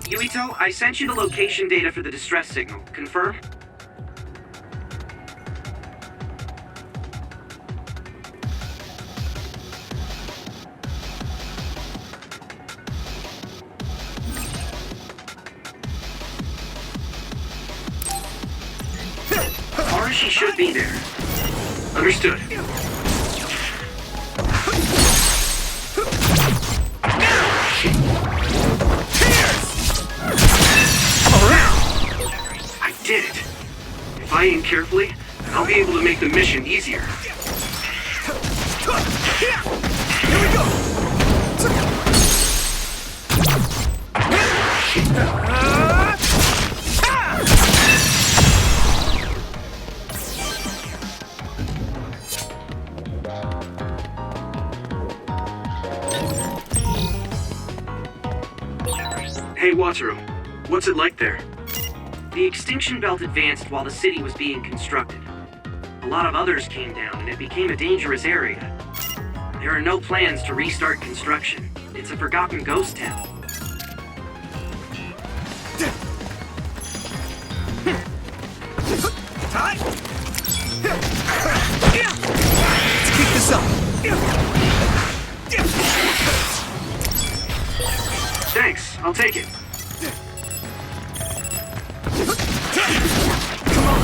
Yuito, I sent you the location data for the distress signal. Confirm? Arashi should be there. Understood. I did it. If I aim carefully, I'll be able to make the mission easier. Here we go! Hey, Wataru. What's it like there? The extinction belt advanced while the city was being constructed. A lot of others came down, and it became a dangerous area. There are no plans to restart construction. It's a forgotten ghost town. Let's keep this up. Thanks, I'll take it. Come on.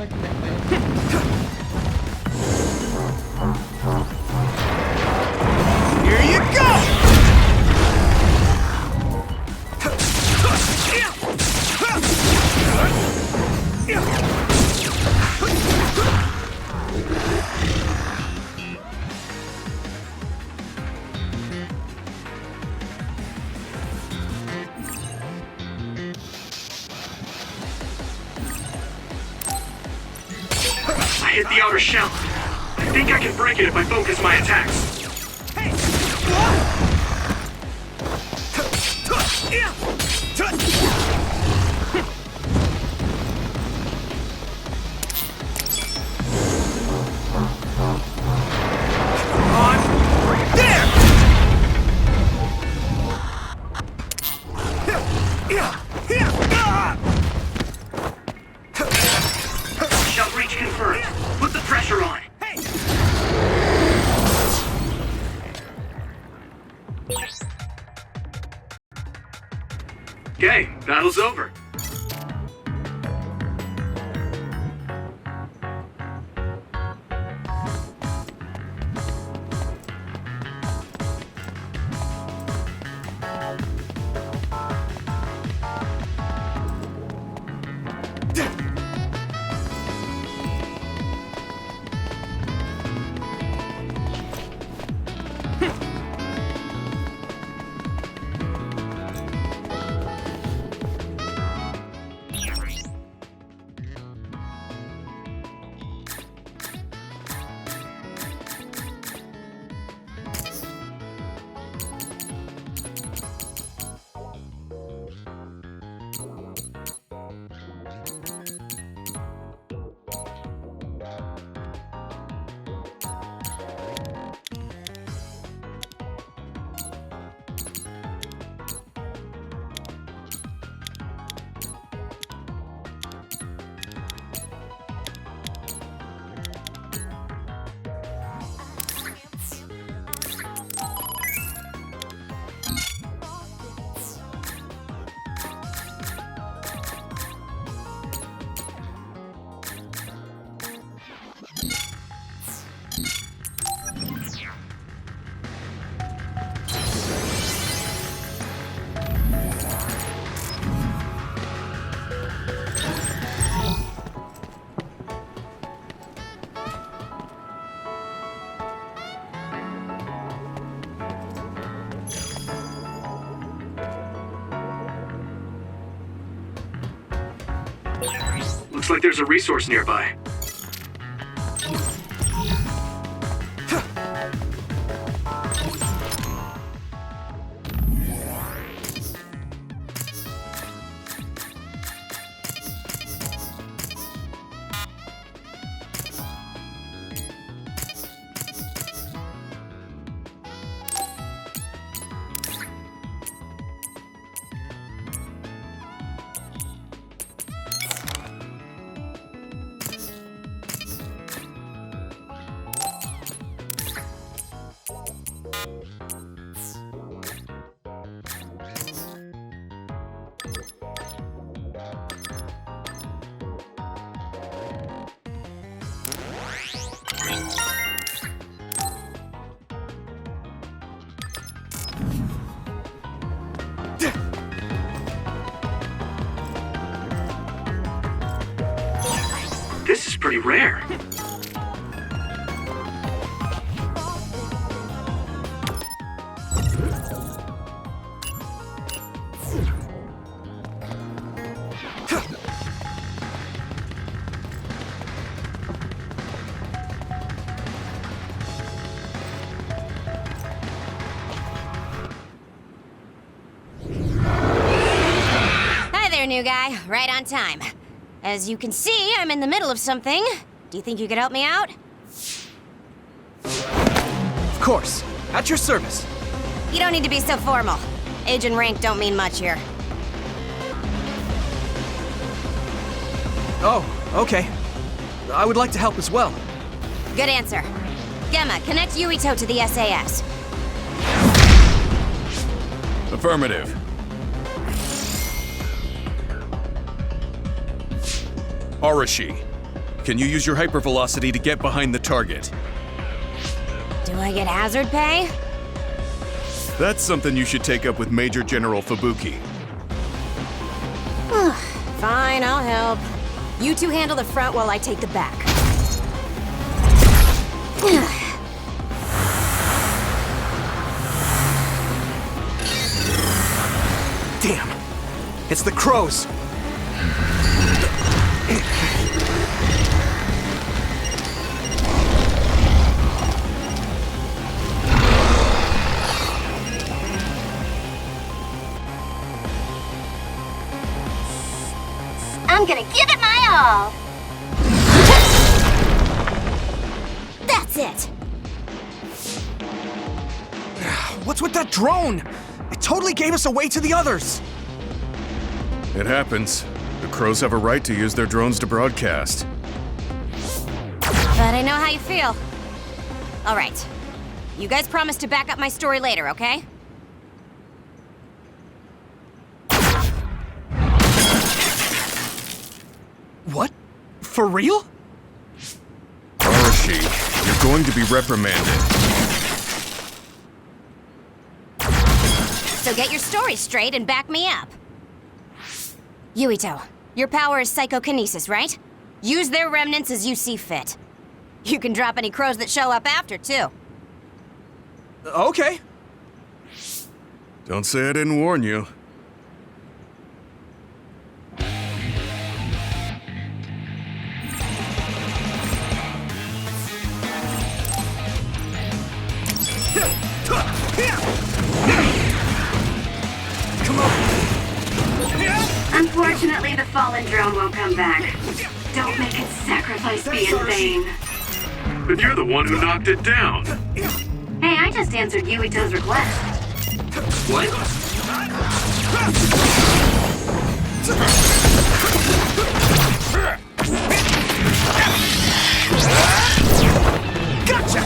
Here you go! I hit the outer shell. I think I can break it if I focus my attacks. Shell breach confirmed. Put the pressure on. Okay, battle's over. Looks like there's a resource nearby. This is pretty rare. Hi there, new guy. Right on time. As you can see, I'm in the middle of something. Do you think you could help me out? Of course. At your service. You don't need to be so formal. Age and rank don't mean much here. Oh, okay. I would like to help as well. Good answer. Gemma, connect Yuito to the SAS. Affirmative. Arashi. Can you use your hypervelocity to get behind the target? Do I get hazard pay? That's something you should take up with Major General Fubuki. Fine, I'll help. You two handle the front while I take the back. Damn! It's the crows! I'm gonna give it my all. That's it. What's with that drone? It totally gave us away to the others! It happens. The crows have a right to use their drones to broadcast. But I know how you feel. All right. You guys promise to back up my story later, okay? What? For real? Arashi, you're going to be reprimanded. So get your story straight and back me up. Yuito, your power is psychokinesis, right? Use their remnants as you see fit. You can drop any crows that show up after, too. Okay. Don't say I didn't warn you. Come on! Unfortunately, the fallen drone won't come back. Don't make its sacrifice be in vain. But you're the one who knocked it down. Hey, I just answered Yuito's request. What? Gotcha!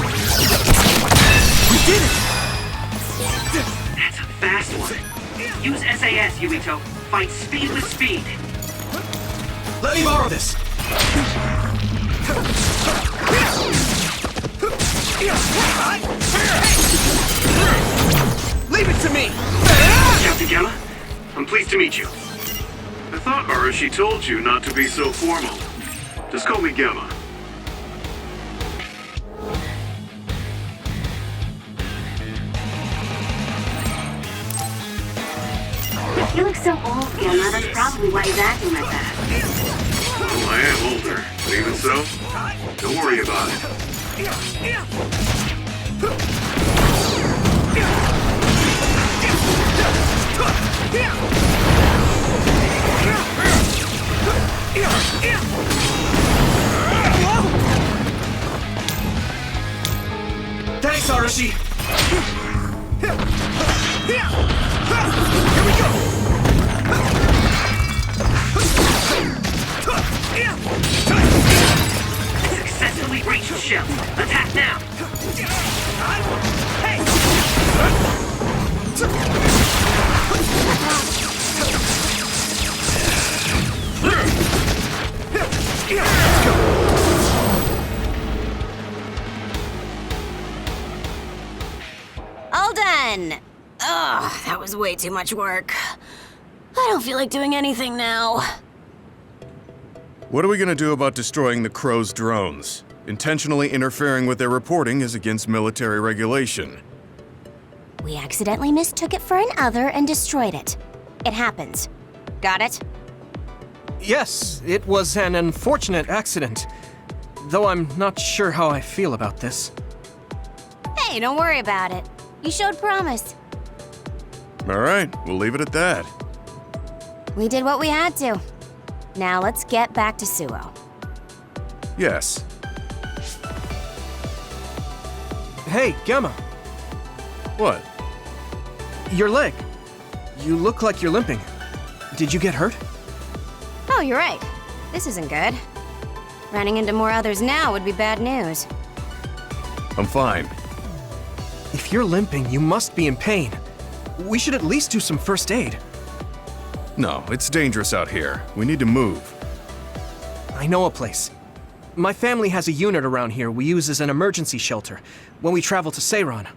We did it! That's a fast one. Use SAS, Yuito. Fight speed with speed. Let me borrow this! Leave it to me! Captain Gamma, I'm pleased to meet you. I thought Arashi told you not to be so formal. Just call me Gemma. You look so old, Gemma. That's probably why he's acting like that. Well, I am older, but even so, don't worry about it. Thanks, Arashi! Here we go! Successfully breached shell. Attack now! Hey! Let's go! All done! Ugh, that was way too much work. I don't feel like doing anything now. What are we gonna do about destroying the crows' drones? Intentionally interfering with their reporting is against military regulation. We accidentally mistook it for an other and destroyed it. It happens. Got it? Yes, it was an unfortunate accident. Though I'm not sure how I feel about this. Hey, don't worry about it. You showed promise. All right, we'll leave it at that. We did what we had to. Now let's get back to Suo. Yes. Hey, Gamma, What? your leg. You look like you're limping. Did you get hurt? Oh, you're right. This isn't good. Running into more others now would be bad news. I'm fine. If you're limping, you must be in pain. We should at least do some first aid. No, it's dangerous out here. We need to move. I know a place. My family has a unit around here we use as an emergency shelter when we travel to Seiran.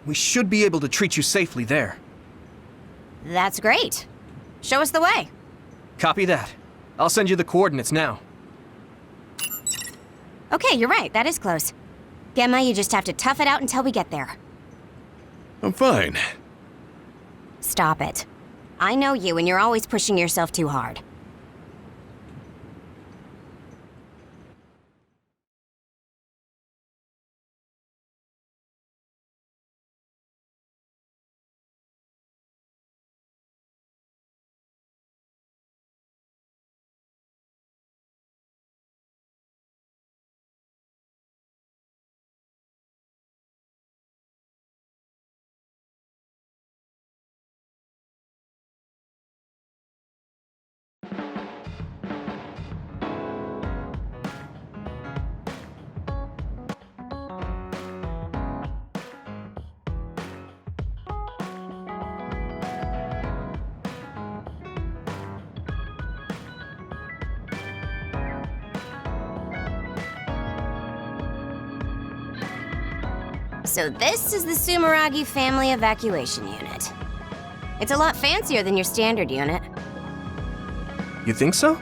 We should be able to treat you safely there. That's great. Show us the way. Copy that. I'll send you the coordinates now. Okay, you're right. That is close. Gemma, you just have to tough it out until we get there. I'm fine. Stop it. I know you, and you're always pushing yourself too hard. So this is the Sumeragi Family Evacuation Unit. It's a lot fancier than your standard unit. You think so?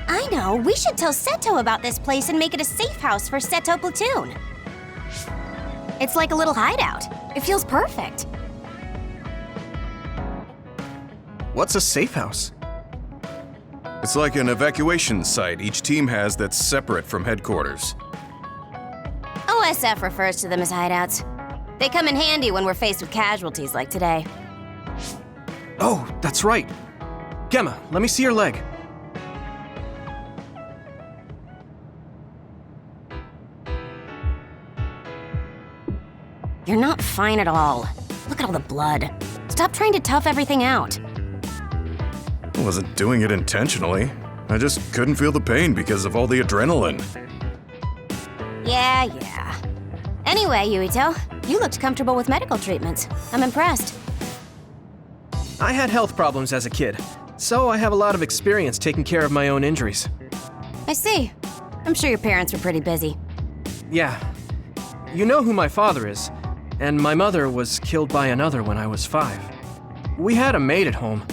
I know, we should tell Seto about this place and make it a safe house for Seto Platoon. It's like a little hideout. It feels perfect. What's a safe house? It's like an evacuation site each team has that's separate from headquarters. OSF refers to them as hideouts. They come in handy when we're faced with casualties like today. Oh, that's right. Gemma, let me see your leg. You're not fine at all. Look at all the blood. Stop trying to tough everything out. I wasn't doing it intentionally. I just couldn't feel the pain because of all the adrenaline. Yeah. Anyway, Yuito, you looked comfortable with medical treatments. I'm impressed. I had health problems as a kid, so I have a lot of experience taking care of my own injuries. I see. I'm sure your parents were pretty busy. Yeah. You know who my father is, and my mother was killed by another when I was 5. We had a maid at home,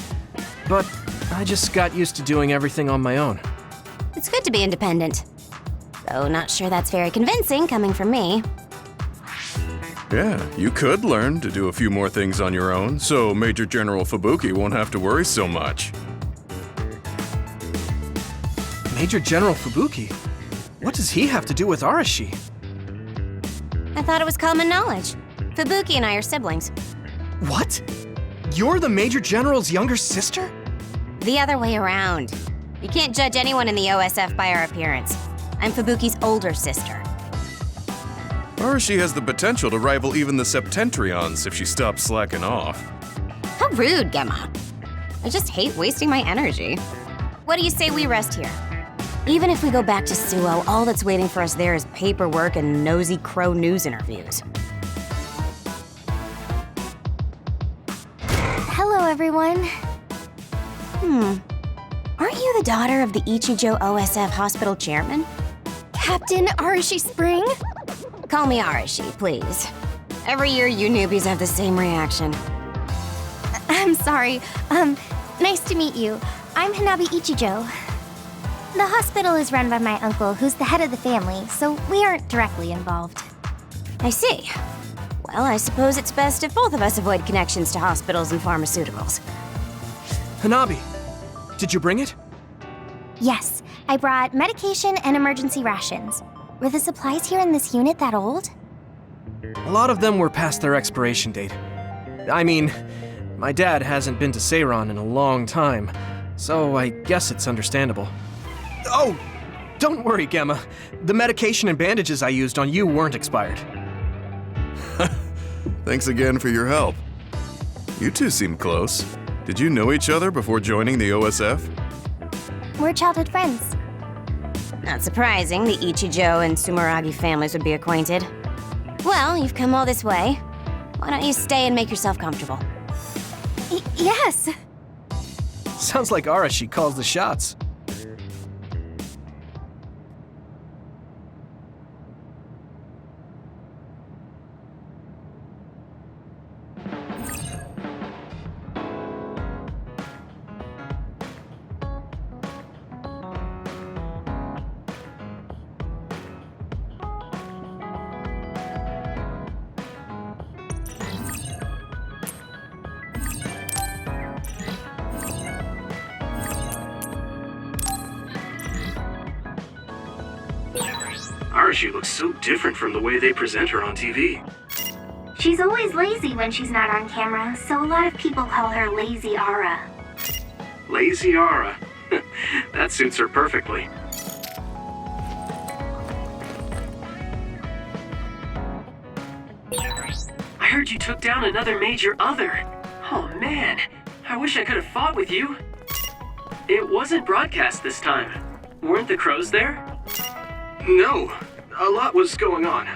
but I just got used to doing everything on my own. It's good to be independent. Though not sure that's very convincing coming from me. Yeah, you could learn to do a few more things on your own, so Major General Fubuki won't have to worry so much. Major General Fubuki? What does he have to do with Arashi? I thought it was common knowledge. Fubuki and I are siblings. What? You're the Major General's younger sister? The other way around. You can't judge anyone in the OSF by our appearance. I'm Fubuki's older sister. Arashi has the potential to rival even the Septentrions if she stops slacking off. How rude, Gemma. I just hate wasting my energy. What do you say we rest here? Even if we go back to Suo, all that's waiting for us there is paperwork and nosy crow news interviews. Hello, everyone. Aren't you the daughter of the Ichijo OSF hospital chairman? Captain Arashi Spring? Call me Arashi, please. Every year you newbies have the same reaction. I'm sorry. Nice to meet you. I'm Hanabi Ichijo. The hospital is run by my uncle, who's the head of the family, so we aren't directly involved. I see. Well, I suppose it's best if both of us avoid connections to hospitals and pharmaceuticals. Hanabi, did you bring it? Yes, I brought medication and emergency rations. Were the supplies here in this unit that old? A lot of them were past their expiration date. I mean, my dad hasn't been to Seiran in a long time, so I guess it's understandable. Oh, don't worry, Gemma. The medication and bandages I used on you weren't expired. Thanks again for your help. You two seem close. Did you know each other before joining the OSF? We're childhood friends. Not surprising, the Ichijo and Sumeragi families would be acquainted. Well, you've come all this way. Why don't you stay and make yourself comfortable? Yes. Sounds like Arashi calls the shots. Arashi looks so different from the way they present her on TV. She's always lazy when she's not on camera, so a lot of people call her Lazy Ara. Lazy Ara. That suits her perfectly. I heard you took down another major other. Oh man, I wish I could have fought with you. It wasn't broadcast this time. Weren't the crows there? No, a lot was going on.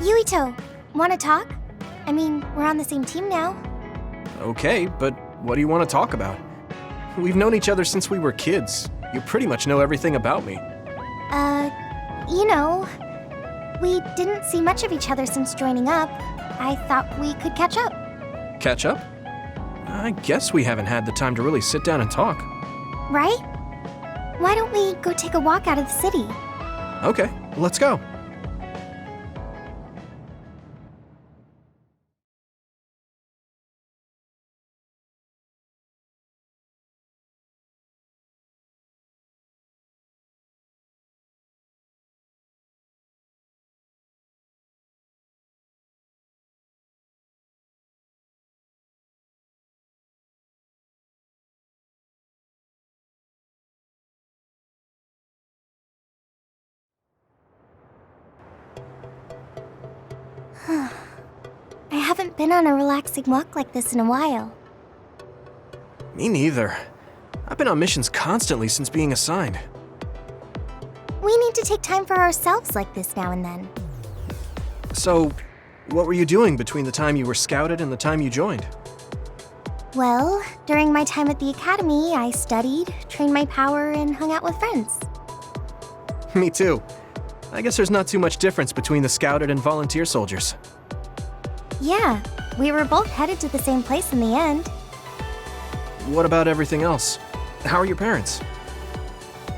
Yuito, wanna talk? I mean, we're on the same team now. Okay, but what do you want to talk about? We've known each other since we were kids. You pretty much know everything about me. You know, we didn't see much of each other since joining up. I thought we could catch up. Catch up? I guess we haven't had the time to really sit down and talk. Right? Why don't we go take a walk out of the city? Okay, let's go. I haven't been on a relaxing walk like this in a while. Me neither. I've been on missions constantly since being assigned. We need to take time for ourselves like this now and then. So, what were you doing between the time you were scouted and the time you joined? Well, during my time at the academy, I studied, trained my power, and hung out with friends. Me too. I guess there's not too much difference between the scouted and volunteer soldiers. Yeah, we were both headed to the same place in the end. What about everything else? How are your parents?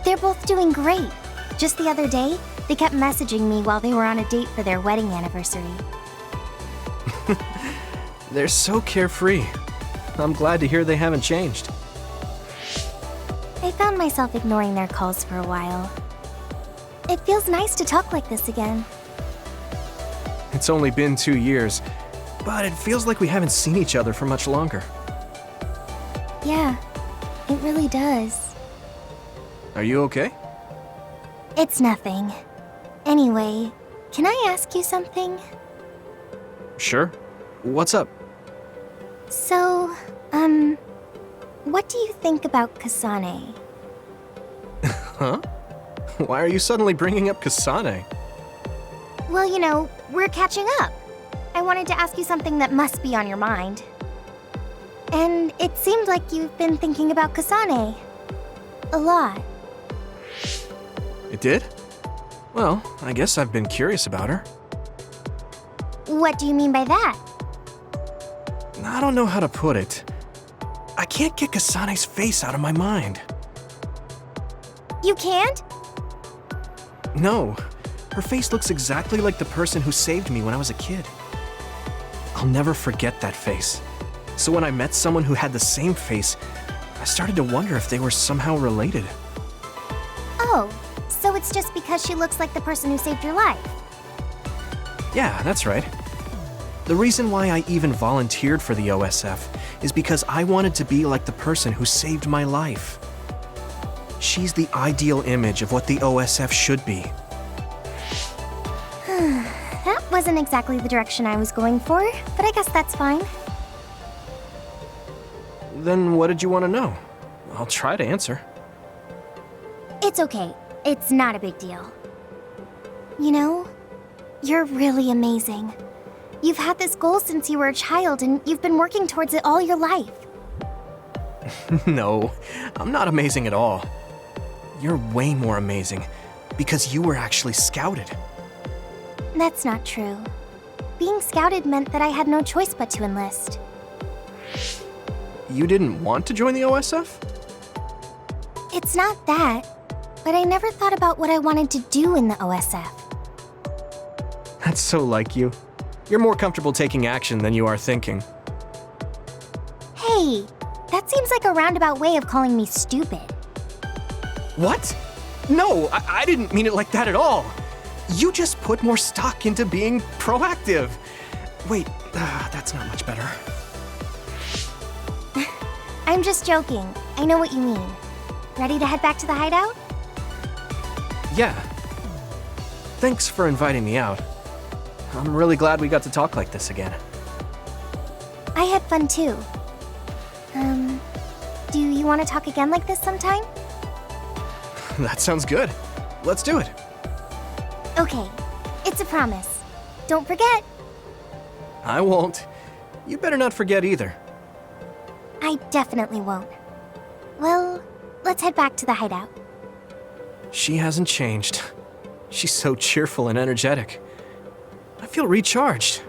They're both doing great. Just the other day, they kept messaging me while they were on a date for their wedding anniversary. They're so carefree. I'm glad to hear they haven't changed. I found myself ignoring their calls for a while. It feels nice to talk like this again. It's only been 2 years, but it feels like we haven't seen each other for much longer. Yeah, it really does. Are you okay? It's nothing. Anyway, can I ask you something? Sure. What's up? So, what do you think about Kasane? Huh? Why are you suddenly bringing up Kasane? Well, you know, we're catching up. I wanted to ask you something that must be on your mind. And it seemed like you've been thinking about Kasane. A lot. It did? Well, I guess I've been curious about her. What do you mean by that? I don't know how to put it. I can't get Kasane's face out of my mind. You can't? No. Her face looks exactly like the person who saved me when I was a kid. I'll never forget that face. So when I met someone who had the same face, I started to wonder if they were somehow related. Oh, so it's just because she looks like the person who saved your life. Yeah, that's right. The reason why I even volunteered for the OSF is because I wanted to be like the person who saved my life. She's the ideal image of what the OSF should be. That wasn't exactly the direction I was going for, but I guess that's fine. Then what did you want to know? I'll try to answer. It's okay. It's not a big deal. You know, you're really amazing. You've had this goal since you were a child, and you've been working towards it all your life. No, I'm not amazing at all. You're way more amazing, because you were actually scouted. That's not true. Being scouted meant that I had no choice but to enlist. You didn't want to join the OSF? It's not that, but I never thought about what I wanted to do in the OSF. That's so like you. You're more comfortable taking action than you are thinking. Hey, that seems like a roundabout way of calling me stupid. What? No, I didn't mean it like that at all. You just put more stock into being proactive. Wait, that's not much better. I'm just joking. I know what you mean. Ready to head back to the hideout? Yeah. Thanks for inviting me out. I'm really glad we got to talk like this again. I had fun too. Do you want to talk again like this sometime? That sounds good. Let's do it. Okay, it's a promise. Don't forget. I won't. You better not forget either. I definitely won't. Well, let's head back to the hideout. She hasn't changed. She's so cheerful and energetic. I feel recharged.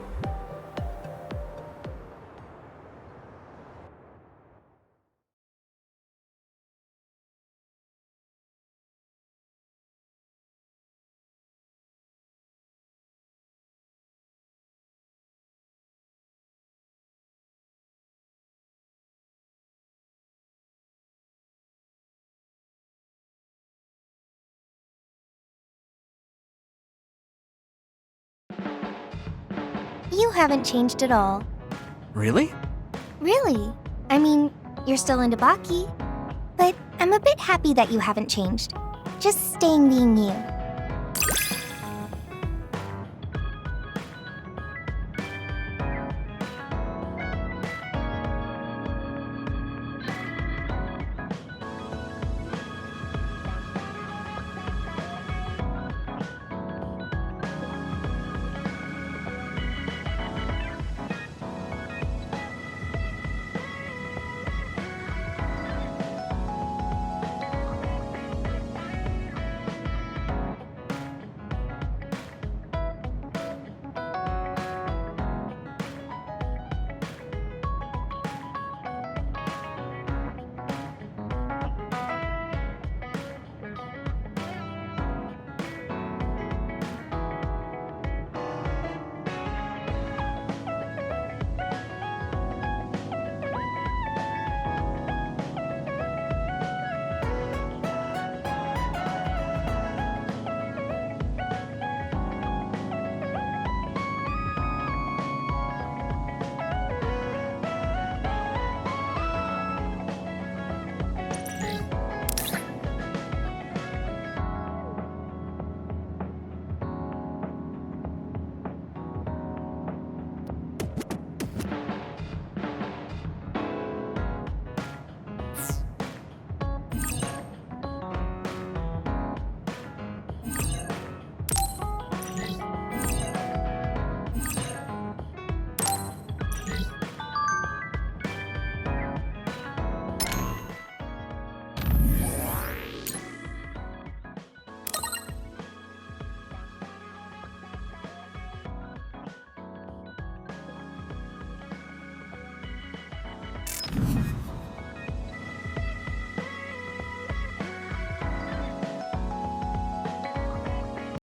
You haven't changed at all. Really? Really? I mean, you're still into Baki. But I'm a bit happy that you haven't changed. Just staying being you.